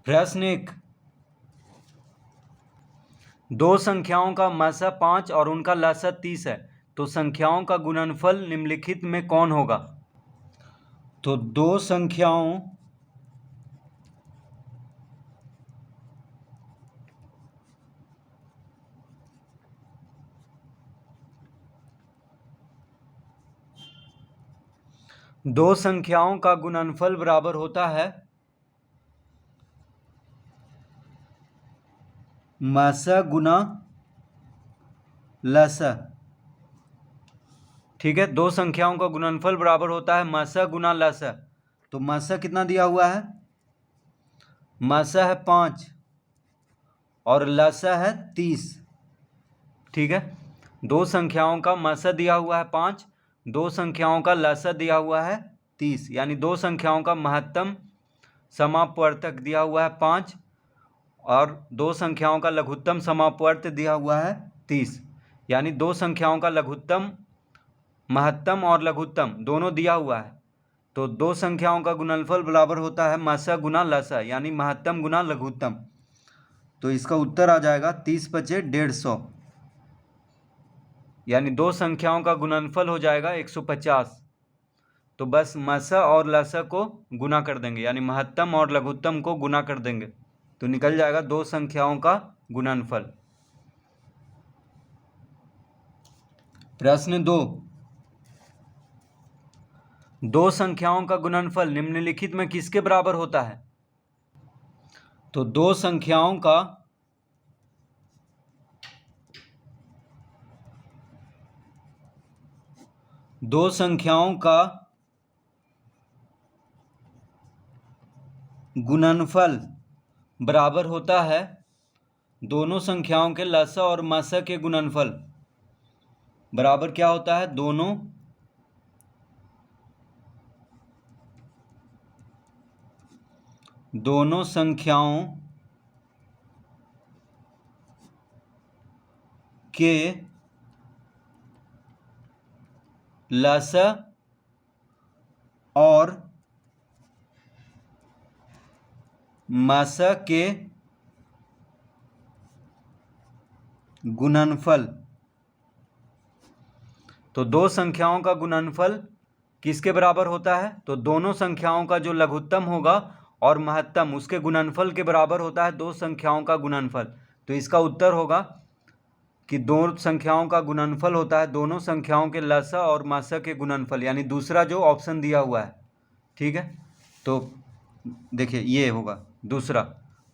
प्रश्न 1, दो संख्याओं का मसा 5 और उनका लसा 30 है, तो संख्याओं का गुणनफल निम्नलिखित में कौन होगा? तो दो संख्याओं का गुणनफल बराबर होता है मसा गुना लसा। ठीक है, दो संख्याओं का गुणनफल बराबर होता है मसा गुना लसा। तो मसा कितना दिया हुआ है? मसा है 5 और लसा है 30। ठीक है, दो संख्याओं का मसा दिया हुआ है 5, दो संख्याओं का लसा दिया हुआ है 30, यानी दो संख्याओं का महत्तम समापवर्तक दिया हुआ है 5 और दो संख्याओं का लघुत्तम समापवर्त दिया हुआ है 30, यानी दो संख्याओं का लघुत्तम, महत्तम और लघुत्तम दोनों दिया हुआ है। तो दो संख्याओं का गुणनफल बराबर होता है मसा गुना लसा, यानी महत्तम गुना लघुत्तम। तो इसका उत्तर आ जाएगा 30 × 150, यानी दो संख्याओं का गुणनफल हो जाएगा 150। तो बस मसा और लसा को गुना कर देंगे, यानी महत्तम और लघुत्तम को गुना कर देंगे, तो निकल जाएगा दो संख्याओं का गुणनफल। प्रश्न 2, दो संख्याओं का गुणनफल निम्नलिखित में किसके बराबर होता है? तो दो संख्याओं का गुणनफल बराबर होता है दोनों संख्याओं के लसा और मसा के गुणनफल। बराबर क्या होता है? दोनों संख्याओं के लसा और मसा के गुणनफल। तो दो संख्याओं का गुणनफल किसके बराबर होता है? तो दोनों संख्याओं का जो लघुत्तम होगा और महत्तम उसके गुणनफल के बराबर होता है दो संख्याओं का गुणनफल। तो इसका उत्तर होगा कि दो संख्याओं का गुणनफल होता है दोनों संख्याओं के लसा और मसा के गुणनफल, यानी दूसरा जो ऑप्शन दिया हुआ है। ठीक है, तो देखिए ये होगा दूसरा,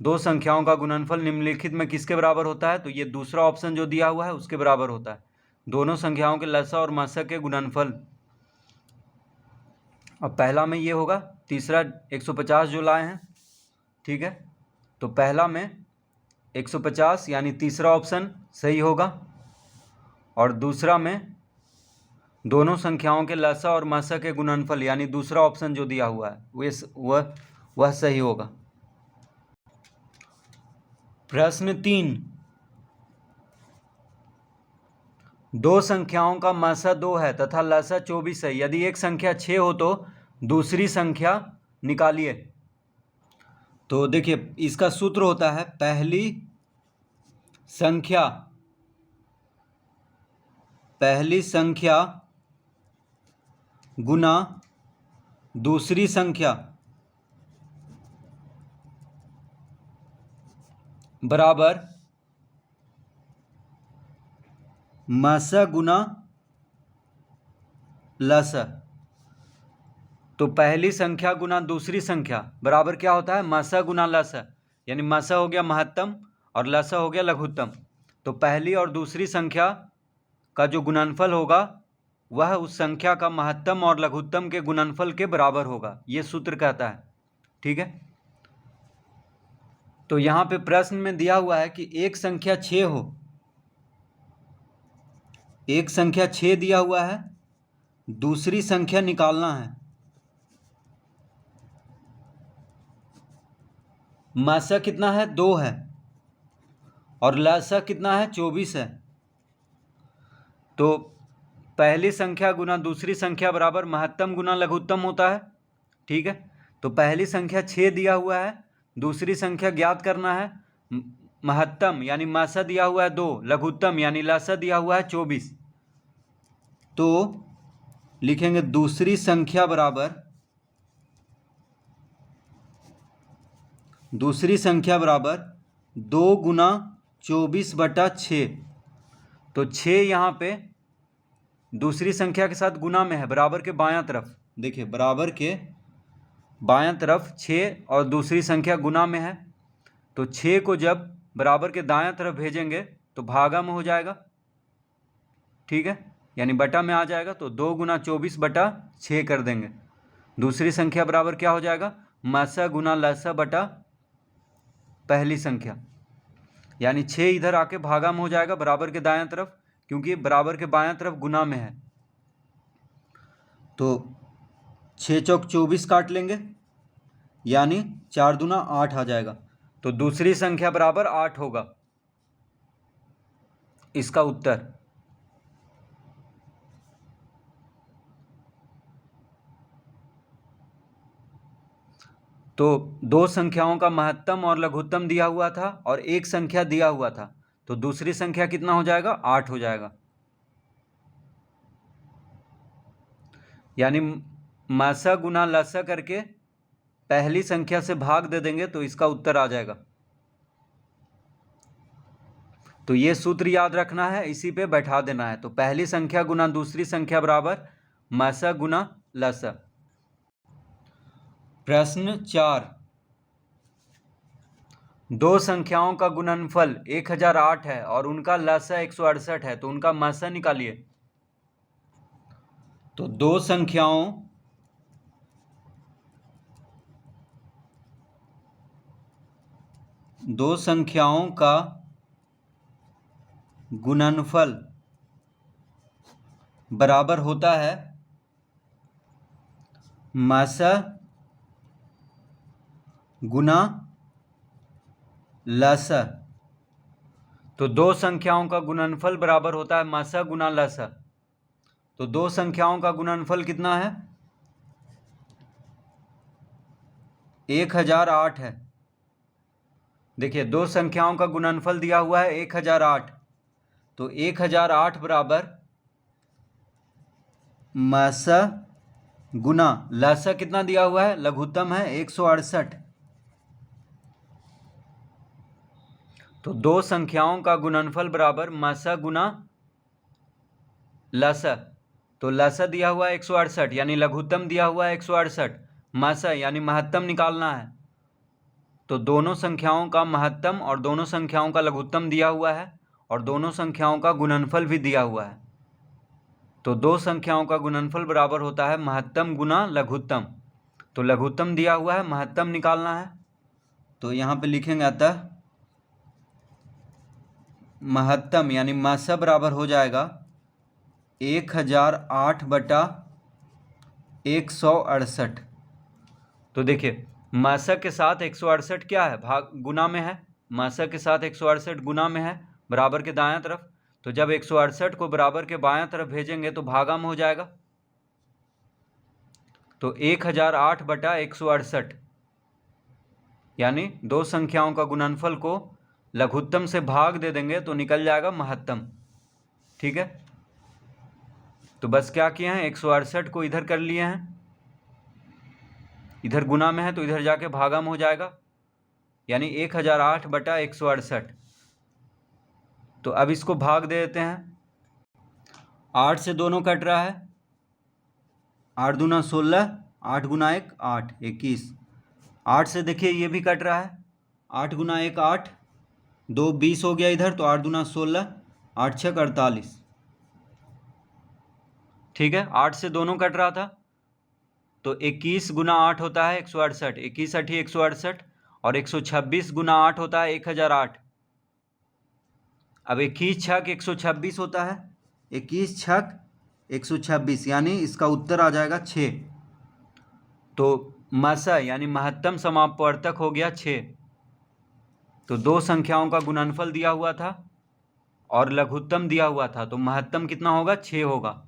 दो संख्याओं का गुणनफल निम्नलिखित में किसके बराबर होता है? तो ये दूसरा ऑप्शन जो दिया हुआ है उसके बराबर होता है दोनों संख्याओं के लसा और मसा के गुणनफल। अब पहला में ये होगा, तीसरा 150 जो लाए हैं। ठीक है, तो पहला में 150 यानी तीसरा ऑप्शन सही होगा, और दूसरा में दोनों संख्याओं के लसा और मसा के गुणनफल यानी दूसरा ऑप्शन जो दिया हुआ है वह सही होगा। प्रश्न 3, दो संख्याओं का मसा 2 है तथा लसा 24 है, यदि एक संख्या 6 हो तो दूसरी संख्या निकालिए। तो देखिए इसका सूत्र होता है पहली संख्या गुना दूसरी संख्या बराबर मसा गुना लसा। तो पहली संख्या गुना दूसरी संख्या बराबर क्या होता है? मसा गुना लसा, यानी मसा हो गया महत्तम और लसा हो गया लघुत्तम। तो पहली और दूसरी संख्या का जो गुणनफल होगा वह उस संख्या का महत्तम और लघुत्तम के गुणनफल के बराबर होगा, ये सूत्र कहता है। ठीक है, तो यहाँ पे प्रश्न में दिया हुआ है कि एक संख्या 6 हो, एक संख्या 6 दिया हुआ है, दूसरी संख्या निकालना है। मसा कितना है? 2 है और लसा कितना है? 24 है। तो पहली संख्या गुना दूसरी संख्या बराबर महत्तम गुना लघुत्तम होता है। ठीक है, तो पहली संख्या 6 दिया हुआ है दूसरी संख्या ज्ञात करना है। महत्तम यानी मासा दिया हुआ है 2, लघुत्तम यानी लासा दिया हुआ है 24। तो लिखेंगे दूसरी संख्या बराबर 2 गुना 24/6। तो 6 यहाँ पे दूसरी संख्या के साथ गुना में है, बराबर के बायां तरफ। देखिए बराबर के बायां तरफ 6 और दूसरी संख्या गुना में है। तो 6 को जब बराबर के दायां तरफ भेजेंगे तो भागा में हो जाएगा, ठीक है, यानी बटा में आ जाएगा। तो 2 गुना 24/6 कर देंगे। दूसरी संख्या बराबर क्या हो जाएगा, मासा गुना लसा बटा पहली संख्या, यानी 6 इधर आके भागा में हो जाएगा बराबर के दायां तरफ, क्योंकि बराबर के बायां तरफ गुना में है। तो 6 चौक 24 काट लेंगे, यानी 4 दूना 8 आ जाएगा। तो दूसरी संख्या बराबर 8 होगा इसका उत्तर। तो 2 संख्याओं का महत्तम और लघुत्तम दिया हुआ था और एक संख्या दिया हुआ था, तो दूसरी संख्या कितना हो जाएगा, 8 हो जाएगा। यानी मासा गुना लसा करके पहली संख्या से भाग दे देंगे तो इसका उत्तर आ जाएगा। तो ये सूत्र याद रखना है, इसी पे बैठा देना है। तो पहली संख्या गुना दूसरी संख्या बराबर मासा गुना लसा। प्रश्न 4, 2 संख्याओं का गुणनफल 1008 है और उनका लसा 168 है, तो उनका मासा निकालिए। तो 2 संख्याओं का गुणनफल बराबर होता है मासा गुना लसा। तो 2 संख्याओं का गुणनफल बराबर होता है मासा गुना लसा। तो 2 संख्याओं का गुणनफल कितना है, 1008 है। देखिए 2 संख्याओं का गुणनफल दिया हुआ है 1008, तो 1008 बराबर मासा गुना लसा कितना दिया हुआ है, लघुत्तम है 168। तो 2 संख्याओं का गुणनफल बराबर मासा गुना लसा। तो लसा दिया हुआ है 168, यानी लघुत्तम दिया हुआ है 168। मासा यानी महत्तम निकालना है। तो दोनों संख्याओं का महत्तम और दोनों संख्याओं का लघुत्तम दिया हुआ है और दोनों संख्याओं का गुणनफल भी दिया हुआ है। तो 2 संख्याओं का गुणनफल बराबर होता है महत्तम गुना लघुत्तम। तो लघुत्तम दिया हुआ है, महत्तम निकालना है। तो यहाँ पे लिखेंगे अतः महत्तम यानी मासा बराबर हो जाएगा 1008/168। तो देखिए मासा के साथ 168 क्या है, भाग गुना में है। मासा के साथ 168 गुना में है बराबर के दायां तरफ। तो जब 168 को बराबर के बायां तरफ भेजेंगे तो भागा में हो जाएगा। तो 1008/168, यानी 2 संख्याओं का गुणनफल को लघुत्तम से भाग दे देंगे तो निकल जाएगा महत्तम, ठीक है। तो बस क्या किए हैं, 168 को इधर कर लिए हैं, इधर गुना में है तो इधर जाके भागा में हो जाएगा, यानी 1008/168। तो अब इसको भाग दे देते हैं। 8 से दोनों कट रहा है, 8 दूना 16, 8 गुना 1 8, 21। 8 से देखिए ये भी कट रहा है, 8 गुना 1 8, 2 20 हो गया इधर, तो 8 दूना 16, 8 छक 48, ठीक है। 8 से दोनों कट रहा था, तो 21 गुना 8 होता है 168, 21 अठी 168, और 126 गुना 8 होता है 1008। अब 21 छक 126 होता है, 21 छक 126, यानी इसका उत्तर आ जाएगा 6। तो मासा यानी महत्तम समापवर्तक हो गया 6। तो 2 संख्याओं का गुणनफल दिया हुआ था और लघुत्तम दिया हुआ था, तो महत्तम कितना होगा, 6 होगा।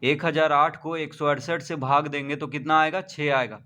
1008 को 168 से भाग देंगे तो कितना आएगा, 6 आएगा।